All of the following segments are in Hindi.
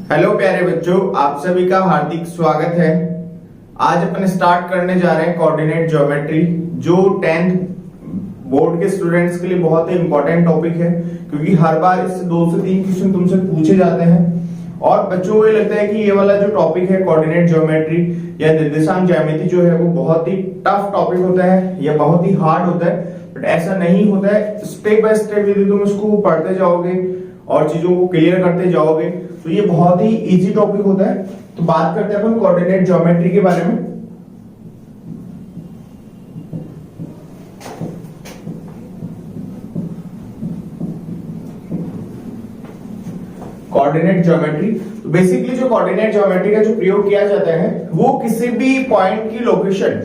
हेलो प्यारे बच्चों, आप सभी का हार्दिक स्वागत है। आज अपन स्टार्ट करने जा रहे हैं कोऑर्डिनेट ज्योमेट्री, जो 10th बोर्ड के स्टूडेंट्स के लिए बहुत ही इंपॉर्टेंट टॉपिक है, क्योंकि हर बार इससे 2 से 3 क्वेश्चन तुमसे पूछे जाते हैं। और बच्चों को ये लगता है कि ये वाला जो टॉपिक है कोऑर्डिनेट ज्योमेट्री या निर्देशांक ज्यामिति जो है वो बहुत ही टफ टॉपिक होता है या बहुत ही हार्ड होता है, बट ऐसा नहीं होता है। स्टेप बाय स्टेप यदि तुम इसको पढ़ते जाओगे और चीजों को क्लियर करते जाओगे तो ये बहुत ही इजी टॉपिक होता है। तो बात करते हैं अपन कोऑर्डिनेट ज्योमेट्री के बारे में। कोऑर्डिनेट ज्योमेट्री, तो बेसिकली जो कोऑर्डिनेट ज्योमेट्री का जो प्रयोग किया जाता है वो किसी भी पॉइंट की लोकेशन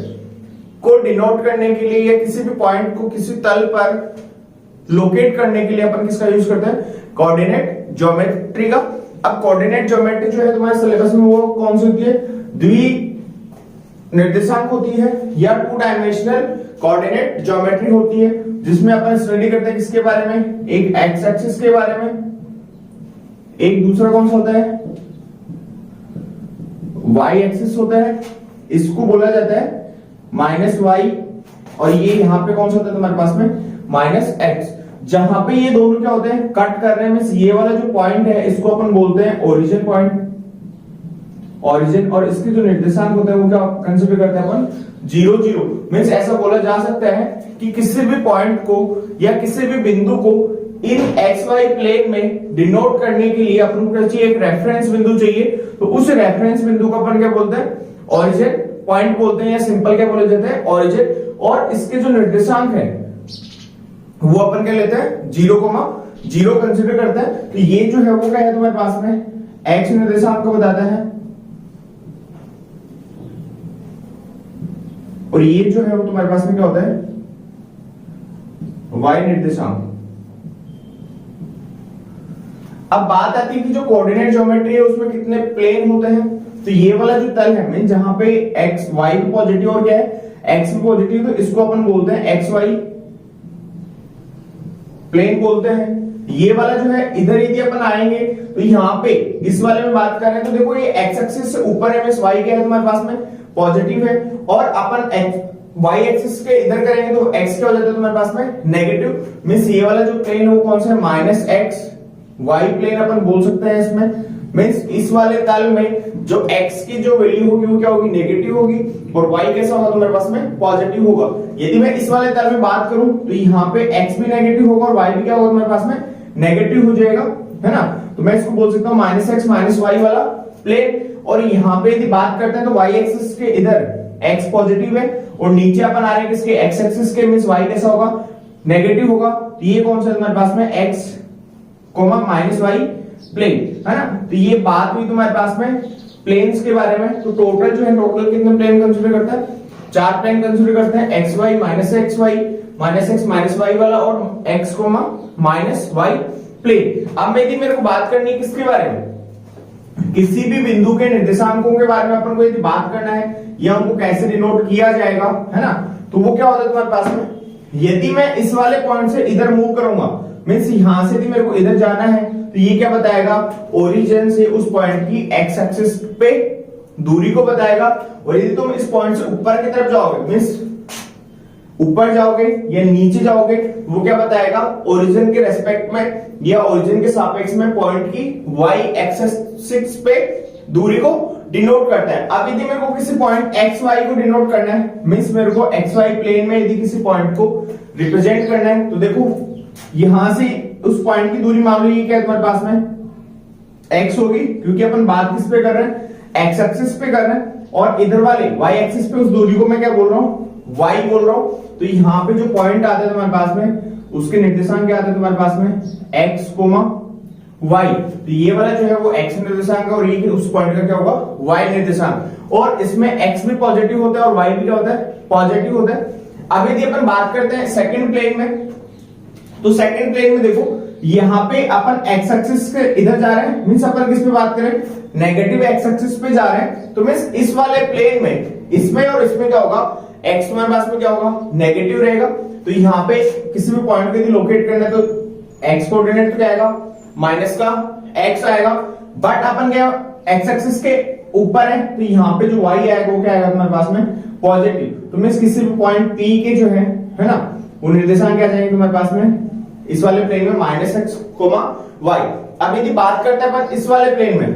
को डिनोट करने के लिए या किसी भी पॉइंट को किसी तल पर लोकेट करने के लिए अपन किसका यूज करते हैं, कोऑर्डिनेट ज्योमेट्री का। अब कोऑर्डिनेट ज्योमेट्री जो है तुम्हारे सिलेबस में वो कौन सी होती है, द्वि निर्देशांक होती है या 2 डायमेंशनल कोऑर्डिनेट ज्योमेट्री होती है, जिसमें अपन स्टडी करते हैं किसके बारे में, एक एक्स एक्सिस के बारे में, एक दूसरा कौन सा होता है वाई एक्सिस होता है, इसको बोला जाता है -y, और ये यहां पे कौन सा होता है तुम्हारे पास में -x। जहां पे ये दोनों क्या होते हैं, कट करने में ये वाला जो पॉइंट है इसको अपन बोलते हैं ओरिजिन पॉइंट, ओरिजिन। और इसके जो निर्देशांक होता है वो क्या कंसीडर करते हैं अपन 0 0। मींस ऐसा बोला जा सकता है कि किसी भी पॉइंट को या किसी भी बिंदु को इन XY प्लेन में डिनोट करने के लिए अपन को चाहिए एक रेफरेंस बिंदु चाहिए, तो उस रेफरेंस बिंदु को अपन क्या बोलते हैं, ओरिजिन पॉइंट बोलते हैं, या सिंपल क्या बोले जाते हैं, ओरिजिन। और इसके जो निर्देशांक है वो अपन क्या लेते हैं 0,0 कंसीडर करते हैं। तो ये जो है वो क्या है तुम्हारे पास में x निर्देशांक को बताता है, और ये जो है वो तुम्हारे पास में क्या होता है y निर्देशांक। अब बात आती है कि जो कोऑर्डिनेट ज्योमेट्री है उसमें कितने प्लेन होते हैं। तो ये वाला जो तल है मीन जहां पे x y पॉजिटिव और क्या है x भी पॉजिटिव, तो इसको अपन बोलते हैं xy प्लेन बोलते हैं। ये वाला जो है इधर यदि अपन आएंगे तो यहाँ पे इस वाले में बात कर रहे हैं तो देखो ये x एक्सिस से ऊपर है, मींस y क्या है तुम्हारे पास में पॉजिटिव है, और अपन y एक्सिस के इधर करेंगे तो x क्या हो जाता है तुम्हारे पास में नेगेटिव। मींस ये वाला जो प्लेन है वो कौन सा है -x y प्लेन अपन बोल सकते हैं इसमें। मींस इस वाले तल में जो x की जो वैल्यू होगी वो क्या होगी, नेगेटिव होगी, और y कैसा होगा तुम्हारे पास में पॉजिटिव होगा। यदि मैं इस वाले तल में बात करूं तो यहाँ पे x भी नेगेटिव होगा और y भी क्या होगा तुम्हारे पास में नेगेटिव हो जाएगा, है ना। तो मैं इसको बोल सकता हूँ -x -y वाला प्लेन। और यहाँ पे यदि बात करते हैं तो y एक्सिस के इधर x पॉजिटिव है और नीचे अपन आ रहे हैं किसके x एक्सिस के, मींस y कैसा होगा नेगेटिव होगा। तो ये कौन सा तुम्हारे पास में x -y प्लेन, है ना। तो ये बात हुई तुम्हारे पास में प्लेन्स के बारे में। तो टोटल जो है टोटल कितने प्लेन कंसीडर करता है, 4 प्लेन कंसीडर करते हैं, xy -x -y वाला और x -y प्लेन। अब यदि मेरे को बात करनी है किसके बारे में, किसी भी बिंदु के निर्देशांकों के बारे में अपन को यदि बात करना है या उनको कैसे डिनोट किया जाएगा, है ना, तो वो क्या होता है तुम्हारे पास में, यदि मैं इस वाले पॉइंट से इधर मूव करूंगा, मींस यहां से यदि मेरे को इधर जाना है तो ये क्या बताएगा, ओरिजिन से उस पॉइंट की x एक्सिस पे दूरी को बताएगा। और यदि तुम इस पॉइंट से ऊपर की तरफ जाओगे, मींस ऊपर जाओगे या नीचे जाओगे, वो क्या बताएगा, ओरिजिन के रेस्पेक्ट में या ओरिजिन के सापेक्ष में पॉइंट की y एक्सिस पे दूरी को डिनोट करता है। अब यदि मेरे को किसी पॉइंट xy को डिनोट करना है, मींस मेरे को xy प्लेन में यदि किसी पॉइंट को रिप्रेजेंट करना है, तो देखो यहां से उस पॉइंट की दूरी मान लो ये क्या है तुम्हारे पास में x होगी, क्योंकि अपन बात किस पे कर रहे हैं x एक्सिस पे कर रहे हैं, और इधर वाले y एक्सिस पे उस दूरी को मैं क्या बोल रहा हूं, y बोल रहा हूं। तो यहाँ पे जो पॉइंट आता है तुम्हारे पास में उसके निर्देशांक क्या आते हैं तुम्हारे पास में x y। तो ये वाला जो है वो x निर्देशांक है और ये उस पॉइंट का क्या होगा y निर्देशांक, और इसमें x भी पॉजिटिव होता है और y भी क्या होता है पॉजिटिव होता है। अब यदि अपन बात करते हैं सेकंड प्लेन में, तो सेकंड प्लेन में देखो यहाँ पे अपन x एक्सिस के इधर जा रहे हैं, मींस अपन किस पे बात करें, नेगेटिव x एक्सिस पे जा रहे हैं। तो मींस इस वाले प्लेन में इसमें और इसमें क्या होगा, x हमारे पास में क्या होगा नेगेटिव रहेगा। तो यहाँ पे किसी भी पॉइंट को यदि लोकेट करना है तो x कोऑर्डिनेट क्या आएगा, माइनस का x आएगा, बट अपन क्या एक्स एक्सिस के ऊपर है, तो यहाँ पे जो y आएगा वो क्या आएगा तुम्हारे पास में पॉजिटिव। तो मींस किसी भी पॉइंट P के जो है ना, वो निर्देशांक क्या जाएंगे तुम्हारे पास में इस वाले प्लेन में -x, y। अब यदि बात करते हैं अपन इस वाले प्लेन में,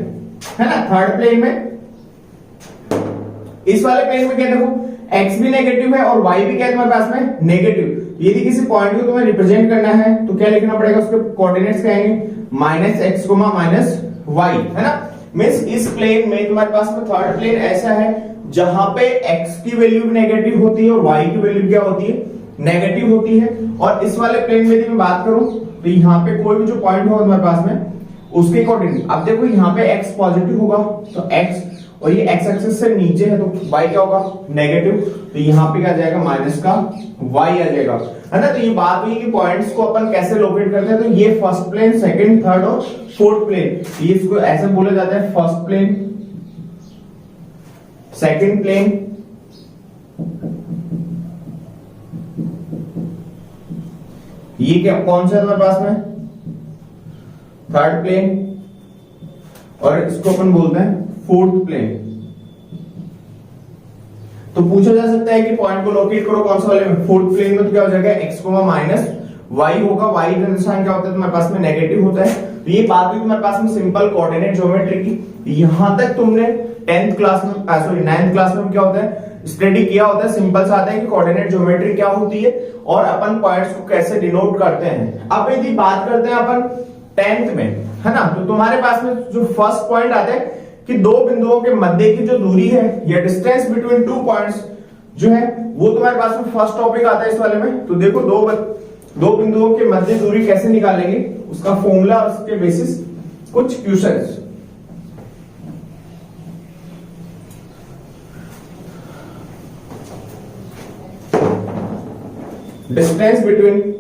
है ना, थर्ड प्लेन में, इस वाले प्लेन में क्या देखो x भी नेगेटिव है और y भी क्या है तुम्हारे पास में नेगेटिव। यदि किसी पॉइंट को तुम्हें रिप्रेजेंट करना है तो क्या लिखना पड़ेगा, उसके कोऑर्डिनेट्स क्या आएंगे -x, -y, है ना। मींस इस प्लेन में तुम्हारे पास में थर्ड प्लेन ऐसा है जहां पे x की वैल्यू भी नेगेटिव होती है और y की वैल्यू क्या होती है नेगेटिव होती है। और इस वाले प्लेन में यदि मैं बात करूं तो यहाँ पे कोई भी जो पॉइंट होगा तुम्हारे पास में उसके अकॉर्डिंग, अब देखो यहाँ पे x पॉजिटिव होगा तो x, और ये x एक्सिस से नीचे है तो y क्या होगा नेगेटिव, तो यहाँ पे क्या आ जाएगा माइनस का y आ जाएगा, है ना। तो ये बात हुई कि पॉइंट्स को अपन कैसे लोकेट करते हैं। तो ये फर्स्ट प्लेन, सेकंड, थर्ड और फोर्थ प्लेन, ये इसको ऐसे बोला जाता है फर्स्ट प्लेन, सेकंड प्लेन, ये क्या कौन सा है तुम्हारे पास में थर्ड प्लेन, और इसको अपन बोलते हैं फोर्थ प्लेन। तो पूछा जा सकता है कि पॉइंट को लोकेट करो कौन सा वाले में, फोर्थ प्लेन में, तो क्या हो जाएगा x, y होगा। y निर्देशांक क्या होता है तुम्हारे पास में नेगेटिव होता है। तो ये बात हुई तुम्हारे पास में सिंपल कोऑर्डिनेट ज्योमेट्री की। यहां तक तुमने 10th क्लास में, सॉरी 9th क्लास में क्या होता है स्टडी किया होता है। सिंपल सा आता है कि कोऑर्डिनेट ज्योमेट्री क्या होती है और अपन पॉइंट्स को कैसे डिनोट करते हैं। अब यदि बात करते हैं अपन 10th में, है ना, तो तुम्हारे पास में जो फर्स्ट पॉइंट आता है कि दो बिंदुओं के मध्य की जो दूरी है या डिस्टेंस बिटवीन टू पॉइंट्स जो है वो तुम्हारे पास में फर्स्ट टॉपिक आता है इस वाले में। तो देखो दो बिंदुओं के मध्य दूरी कैसे निकालेंगे, उसका फॉर्मूला और उसके बेसिस कुछ questions. Distance between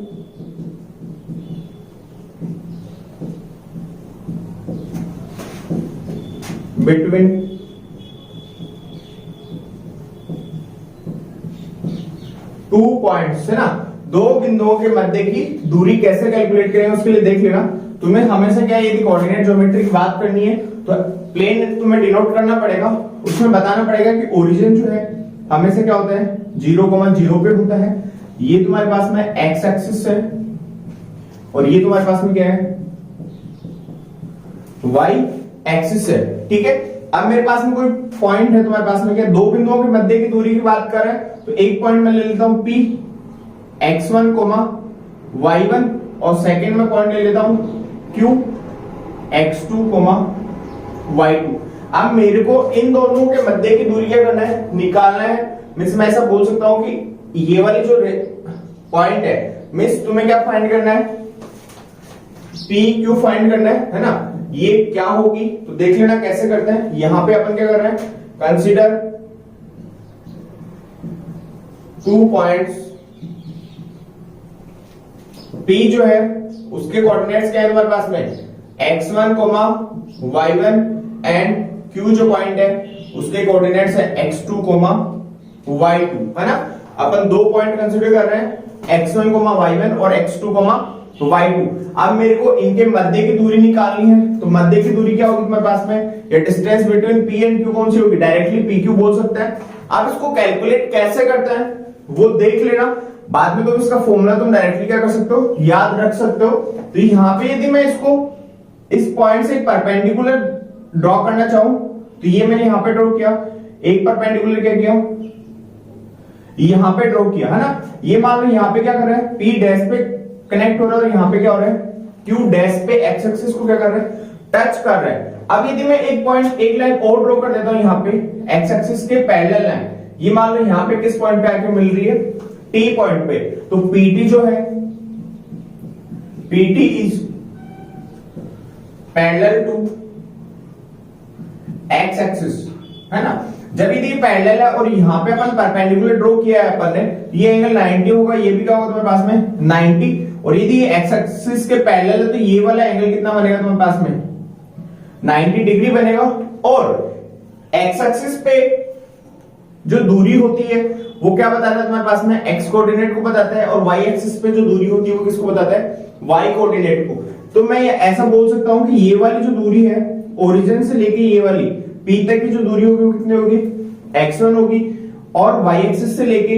two points, है ना, दो बिंदुओं के मध्य की दूरी कैसे कैलकुलेट करेंगे उसके लिए देख लेना। तुम्हें हमेशा क्या है, यदि कोऑर्डिनेट ज्योमेट्री की बात करनी है तो प्लेन तुम्हें डिनोट करना पड़ेगा, उसमें बताना पड़ेगा कि ओरिजिन जो है हमेशा क्या होता है 0,0 पे होता है। ये तुम्हारे पास में एक्स एक्सिस है और ये तुम्हारे पास में क्या है वाई एक्सिस है, ठीक है। अब मेरे पास में कोई पॉइंट है तुम्हारे पास में क्या, दो बिंदुओं के मध्य की दूरी की बात कर रहे हैं तो एक पॉइंट मैं ले लेता हूं P, x1, y1, और सेकंड में पॉइंट ले लेता हूं Q, x2, y2। अब मेरे को इन दोनों के मध्य की दूरी क्या करना है, निकालना है। मिस मैं ऐसा बोल सकता हूं कि ये वाली जो पॉइंट है, मिस तुम्हें क्या फाइंड करना है, PQ फाइंड करना है ना। ये क्या होगी तो देख लेना कैसे करते हैं। यहां पे अपन क्या कर रहे हैं, कंसीडर 2 पॉइंट्स, P जो है उसके कोऑर्डिनेट्स क्या है तुम्हारे पास में x1, y1, एंड Q जो पॉइंट है उसके कोऑर्डिनेट्स है x2, y2, है ना। अपन दो पॉइंट कंसीडर कर रहे हैं x1, y1 और x2, y2। अब मेरे को इनके मध्य की दूरी निकालनी है, तो मध्य की दूरी क्या होगी तुम्हारे पास में, या distance between P and Q कौन सी होगी, डायरेक्टली PQ बोल सकते हैं। अब इसको कैलकुलेट कैसे करते हैं वो देख लेना, बाद में तो इसका फॉर्मूला तुम डायरेक्टली क्या कर सकते हो, याद रख सकते हो। तो यहाँ पे यदि मैं इसको इस पॉइंट से परपेंडिकुलर ड्रॉ करना चाहूं तो ये मैंने यहाँ पे ड्रॉ किया, एक परपेंडिकुलर क्या किया, यहाँ पे ड्रॉ किया, है ना। ये मान लो यहाँ पे क्या कर रहा है, P डैश पे कनेक्ट हो रहा है और यहाँ पे क्या हो रहा है, Q डैश पे एक्स एक्सिस को क्या कर रहा है, टच कर रहा है। अब यदि मैं एक पॉइंट, एक लाइन और ड्रॉ कर देता हूं यहाँ पे एक्स एक्सिस के पैरेलल लाइन, ये मान लो यहाँ पे किस पॉइंट पे आके मिल रही है, T पॉइंट पे, तो PT जो है, PT is parallel to X axis, है ना। जब यदि पैरेलल है और यहाँ पे अपन परपेंडिकुलर ड्रॉ किया है अपन ने, ये एंगल 90 होगा, ये भी क्या होगा तुम्हारे पास में 90, और यदि ये एक्स एक्सिस के पैरेलल है तो ये वाला एंगल कितना बनेगा तुम्हारे पास में 90 डिग्री बनेगा। और एक्स एक्सिस पे जो दूरी होती है वो क्या बताता है तुम्हारे पास में, एक्स कोऑर्डिनेट को बताता है, और वाई एक्सिस पे जो दूरी होती है वो किसको बताता है, वाई कोऑर्डिनेट को। तो मैं ऐसा बोल सकता हूं कि ये वाली जो दूरी है ओरिजिन से लेके ये वाली P तक की जो दूरी होगी वो कितनी होगी, x1 होगी, और y एक्सिस से लेके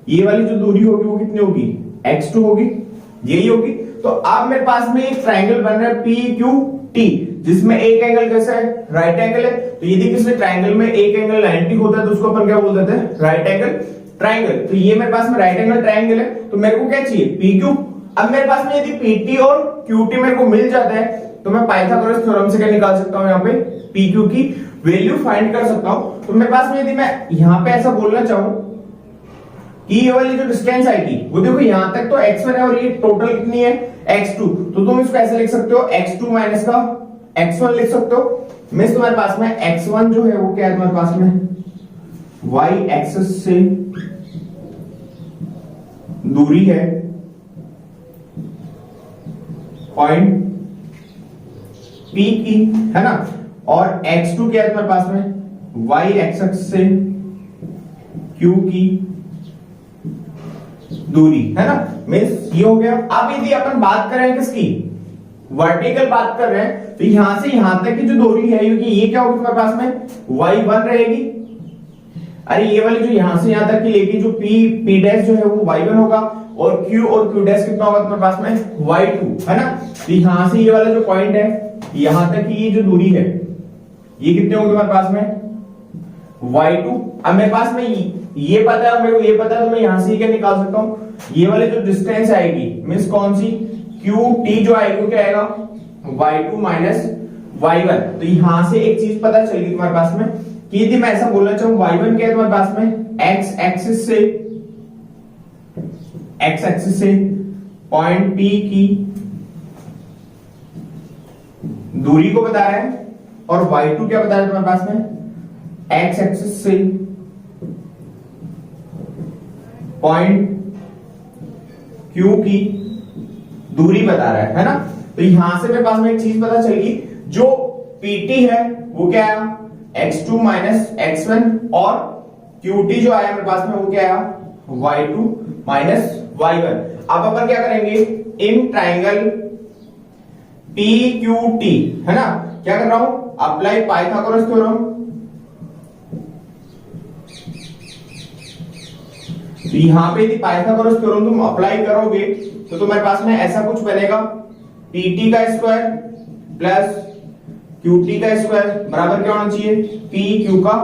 ये वाली जो दूरी होगी वो कितनी होगी, x2 होगी, यही होगी। तो अब मेरे पास में एक ट्रायंगल बन रहा है PQT, जिसमें एक एंगल कैसा है, राइट एंगल है। तो यदि किसी ट्रायंगल में एक एंगल 90 होता है तो उसको अपन क्या बोल देते हैं, राइट एंगल ट्रायंगल। तो ये मेरे पास में राइट एंगल ट्रायंगल है, तो मेरे को क्या चाहिए, PQ। अब मेरे पास में यदि PT और QT मेरे को मिल जाता है तो मैं पाइथागोरस थ्योरम से क्या निकाल सकता हूं, यहाँ पे PQ की वैल्यू फाइंड कर सकता हूं। तो मेरे पास में यदि मैं यहाँ पे ऐसा बोलना चाहूं कि ये वाली जो डिस्टेंस आएगी वो देखो यहां तक तो x1 है और ये टोटल कितनी है, x2। तो तुम इसको ऐसे लिख सकते हो, x2 माइनस का x1 लिख सकते हो। मींस तुम्हारे पास में x1 जो है वो क्या है तुम्हारे पास में, y एक्सिस से दूरी है पॉइंट P की, है ना, और x2 क्या है तुम्हारे पास में, y एक्सिस से Q की दूरी, है ना। मींस ये हो गया। अब यदि अपन बात कर रहे हैं किसकी, वर्टिकल बात कर रहे हैं, तो यहां से यहां तक की जो दूरी है क्योंकि ये क्या होगी तुम्हारे पास में, y1 रहेगी। अरे ये वाली जो यहां से यहां तक की लेगी जो P डैश जो है वो y1 होगा, और Q डैश कितना होगा तुम्हारे पास में, y2, है ना। तो यहां से ये वाला जो पॉइंट है यहां तक की ये जो दूरी है ये कितने होंगे तुम्हारे पास में, y2। अब मेरे पास में ये पता है, मेरे को ये पता है, तो मैं यहां से क्या निकाल सकता हूं, ये वाले जो डिस्टेंस आएगी मींस कौन सी, QT जो आएगी वो क्या आएगा, y2 माइनस y1। तो यहां से एक चीज पता चल गई तुम्हारे पास में कि यदि मैं ऐसा बोलना चाहूं y1 क्या है तुम्हारे पास में, x एक्सिस से पॉइंट P की दूरी को बता रहा है, और y2 क्या बता रहा है तुम्हारे पास में, x एक्सिस से पॉइंट Q की दूरी बता रहा है ना। तो यहां से मेरे पास में एक चीज पता चलेगी, जो PT है वो क्या है, x2 माइनस x1, और QT जो आया मेरे पास में वो क्या है, y2 माइनस y1। अब अपन क्या करेंगे, इन ट्राइंगल PQT, है ना, क्या कर रहा हूं, अप्लाई पाइथागोरस थ्योरम। तो यहां पे यदि पाइथागोरस थ्योरम तुम अप्लाई करोगे तो तुम्हारे पास में ऐसा कुछ बनेगा, PT का स्क्वायर प्लस QT का स्क्वायर बराबर क्या होना चाहिए, PQ का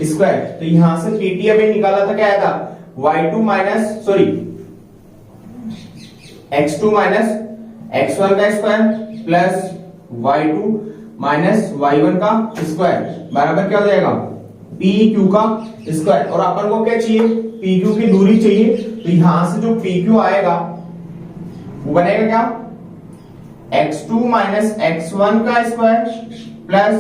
स्क्वायर। तो यहां से PT अभी निकाला था, क्या आया था, y2 minus x2 minus x1 का square plus y2 minus y1 का स्क्वायर बराबर क्या हो जाएगा, PQ का स्क्वायर। और अपन को क्या चाहिए, PQ की दूरी चाहिए। तो यहां से जो PQ आएगा वो बनेगा क्या, x2 माइनस x1 का square plus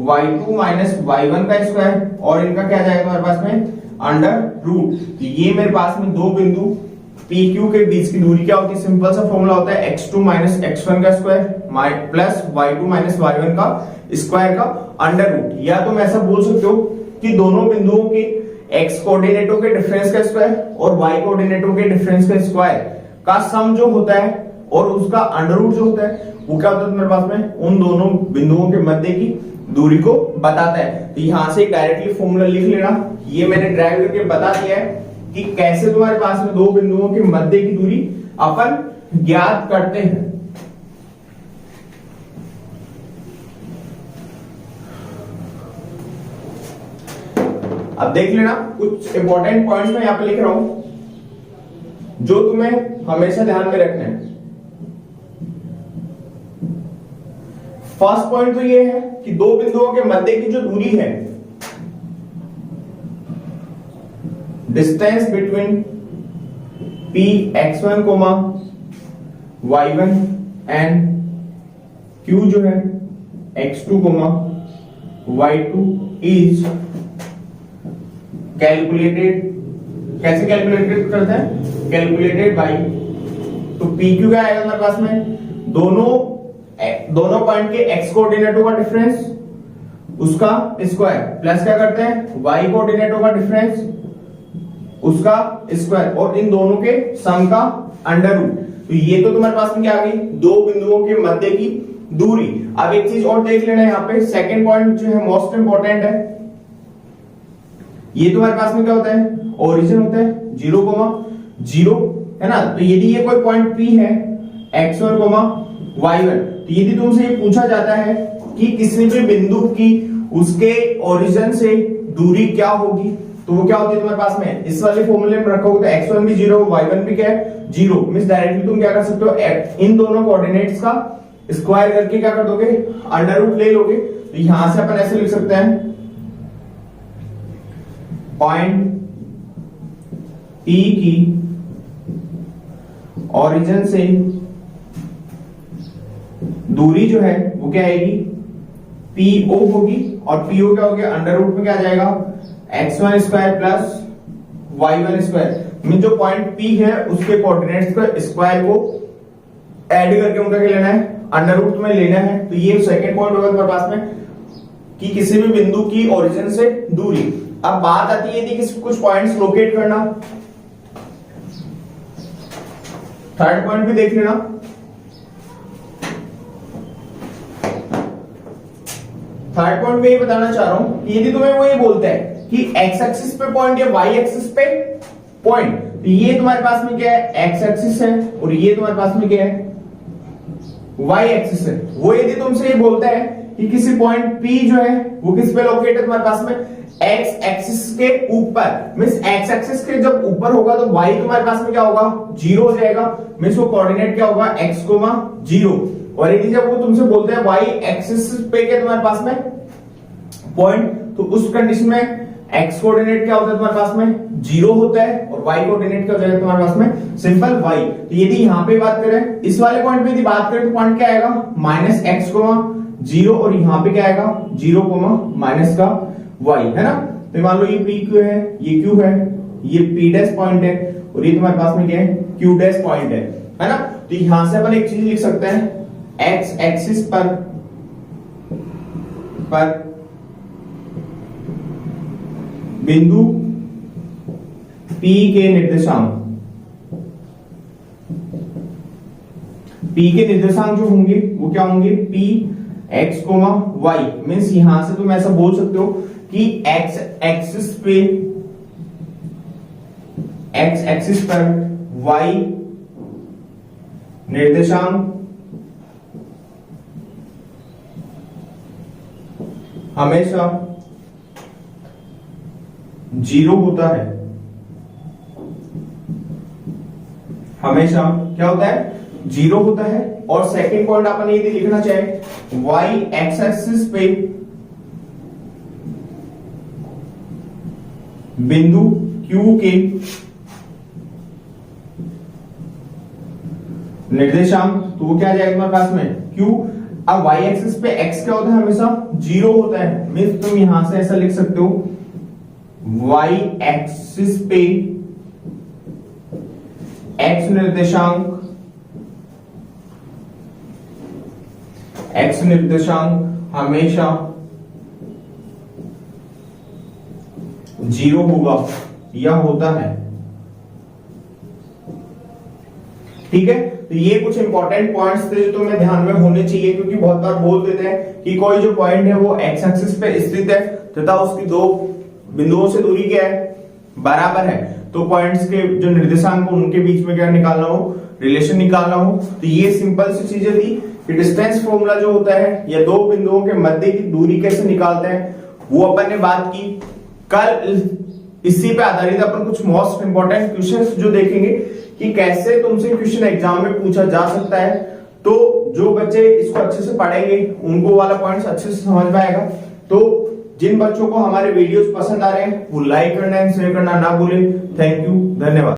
y2 minus y1 का स्क्वायर, और इनका क्या जाएगा हमारे पास में, अंडर रूट। तो ये मेरे पास में दो बिंदु PQ के बीच की दूरी क्या होती है, सिंपल सा फॉर्मूला होता है x2 माइनस x1 का square plus y2 minus y1 का स्क्वायर का अंडर रूट। या तुम ऐसा बोल सकते हो कि दोनों बिंदुओं के x कोऑर्डिनेटों के डिफरेंस का स्क्वायर और y कोऑर्डिनेटों के डिफरेंस का स्क्वायर का सम जो होता है और उसका अंडर रूट जो होता है वो क्या होता है तुम्हारे पास में, उन दोनों बिंदुओं के मध्य की दूरी को बताता है। तो यहां से डायरेक्टली फॉर्मूला लिख लेना, ये मैंने ड्राइव करके बता दिया है कि कैसे तुम्हारे पास में दो बिंदुओं के मध्य की दूरी अपन ज्ञात करते हैं। अब देख लेना, कुछ इंपॉर्टेंट पॉइंट्स मैं यहां पे लिख रहा हूं जो तुम्हें हमेशा ध्यान में रखना है। फर्स्ट पॉइंट तो ये है कि दो बिंदुओं के मध्य की जो दूरी है, distance between P x1 y1 and Q जो है x2 y2 इज कैलकुलेटेड। कैसे कैलकुलेटेड करते हैं, कैलकुलेटेड बाई, तो PQ क्या आएगा हमारे पास में, दोनों पॉइंट के x कोऑर्डिनेटों का डिफरेंस उसका स्क्वायर प्लस क्या करते हैं y कोऑर्डिनेटों का डिफरेंस उसका स्क्वायर, और इन दोनों के सम का अंडर रूट। तो ये तो तुम्हारे पास में क्या आ गई, दो बिंदुओं के मध्य की दूरी। अब एक चीज और देख लेना यहाँ पे, सेकंड पॉइंट जो है मोस्ट इंपॉर्टेंट है। ये तुम्हारे पास में क्या होता है, ओरिजिन होता है 0,0 है ना। तो यदि ये कोई पॉइंट P है x1, y1, तो यदि तुमसे ये पूछा जाता है कि किसी भी बिंदु की उसके ओरिजिन से दूरी क्या होगी, तो वो क्या होती है तुम्हारे पास में, इस वाले फॉर्मूले में रखोगे तो x1 भी 0, y1 भी क्या है 0। मींस डायरेक्टली तुम क्या कर सकते हो, इन दोनों कोऑर्डिनेट्स का स्क्वायर करके क्या कर दोगे, अंडर रूट ले लोगे। तो यहां से अपन ऐसे लिख सकते हैं, पॉइंट P की ओरिजिन से दूरी जो है वो क्या आएगी, PO होगी, और PO क्या हो गया, अंडर रूट में क्या आ जाएगा, x1 square plus y1 square. Mean जो पॉइंट P है उसके कोऑर्डिनेट्स का स्क्वायर को ऐड करके उनका क्या लेना है, अंडर रूट में लेना है। तो ये सेकंड पॉइंट होगा तुम्हारे पास में कि किसी भी बिंदु की ओरिजिन से दूरी। अब बात आती है यदि कुछ पॉइंट्स लोकेट करना, थर्ड पॉइंट भी देख लेना। थर्ड पॉइंट में ये बताना चाह रहा हूं कि यदि तुम्हें वो ये बोलता है कि x एक्सिस पे पॉइंट या y एक्सिस पे पॉइंट, तो ये तुम्हारे पास में क्या है, x एक्सिस है, और ये तुम्हारे पास में क्या है, y एक्सिस है। वो यदि तुमसे ये बोलता है कि किसी पॉइंट P जो है वो किस पे लोकेट है तुम्हारे पास में, x एक्सिस के ऊपर। मींस x एक्सिस के जब ऊपर होगा तो y तुम्हारे पास में क्या होगा, 0 हो जाएगा। मींस वो कोऑर्डिनेट क्या होगा, x, 0। और यदि जब वो तुमसे बोलते हैं y एक्सिस पे क्या तुम्हारे पास में पॉइंट, तो उस कंडीशन में x कोऑर्डिनेट क्या होता है तुम्हारे पास में, 0 होता है, और y कोऑर्डिनेट क्या हो जाएगा तुम्हारे पास में, सिंपल y। तो यदि यहाँ पे बात करें, इस वाले पॉइंट पे यदि बात करें तो पॉइंट क्या आएगा, -x, 0, और यहाँ पे क्या आएगा 0, माइनस का y, है ना। तो मान लो ये p q है, ये q है, ये p डैश पॉइंट है, और ये तुम्हारे पास में क्या है, q डैश पॉइंट है ना। तो यहां से अपन एक चीज लिख सकते हैं, x एक्सिस पर बिंदु P के निर्देशांक, P के निर्देशांक जो होंगे वो क्या होंगे, P x, y। मीन्स यहां से तुम ऐसा बोल सकते हो कि x एक्सिस पर y निर्देशांक हमेशा 0 होता है, हमेशा क्या होता है, 0 होता है। और सेकंड पॉइंट अपन ये लिखना चाहे, y एक्स एक्सिस पे बिंदु Q के निर्देशांक, तो वो क्या आ जाएगा तुम्हारे पास में, Q। अब y एक्सिस पे x क्या होता है, हमेशा 0 होता है। मीन्स तुम यहां से ऐसा लिख सकते हो, y एक्सिस पे x निर्देशांक हमेशा 0 होगा या होता है। ठीक है, तो ये कुछ इंपॉर्टेंट पॉइंट्स थे जो तुम्हें ध्यान में होने चाहिए, क्योंकि बहुत बार बोल देते हैं कि कोई जो पॉइंट है वो x एक्सिस पे स्थित है तथा उसकी दो बिंदुओं से दूरी क्या है, बराबर है। तो पॉइंट्स के जो निर्देशांक उनके बीच में क्या निकालना हो, रिलेशन निकालना हो। तो ये सिंपल सी चीजें थी कि डिस्टेंस फॉर्मूला जो होता है या दो बिंदुओं के मध्य की दूरी कैसे निकालते हैं वो अपन ने बात की। कल इसी पे आधारित अपन कुछ मोस्ट इंपोर्टेंट क्वेश्चंस जो देखेंगे कि कैसे तुमसे क्वेश्चन एग्जाम में पूछा जा सकता है। तो जो बच्चे इसको अच्छे से पढ़ेंगे उनको वाला पॉइंट्स अच्छे से समझ में आएगा। तो जिन बच्चों को हमारे वीडियोस पसंद आ रहे हैं वो लाइक करना एंड शेयर करना ना भूलें। थैंक यू, धन्यवाद।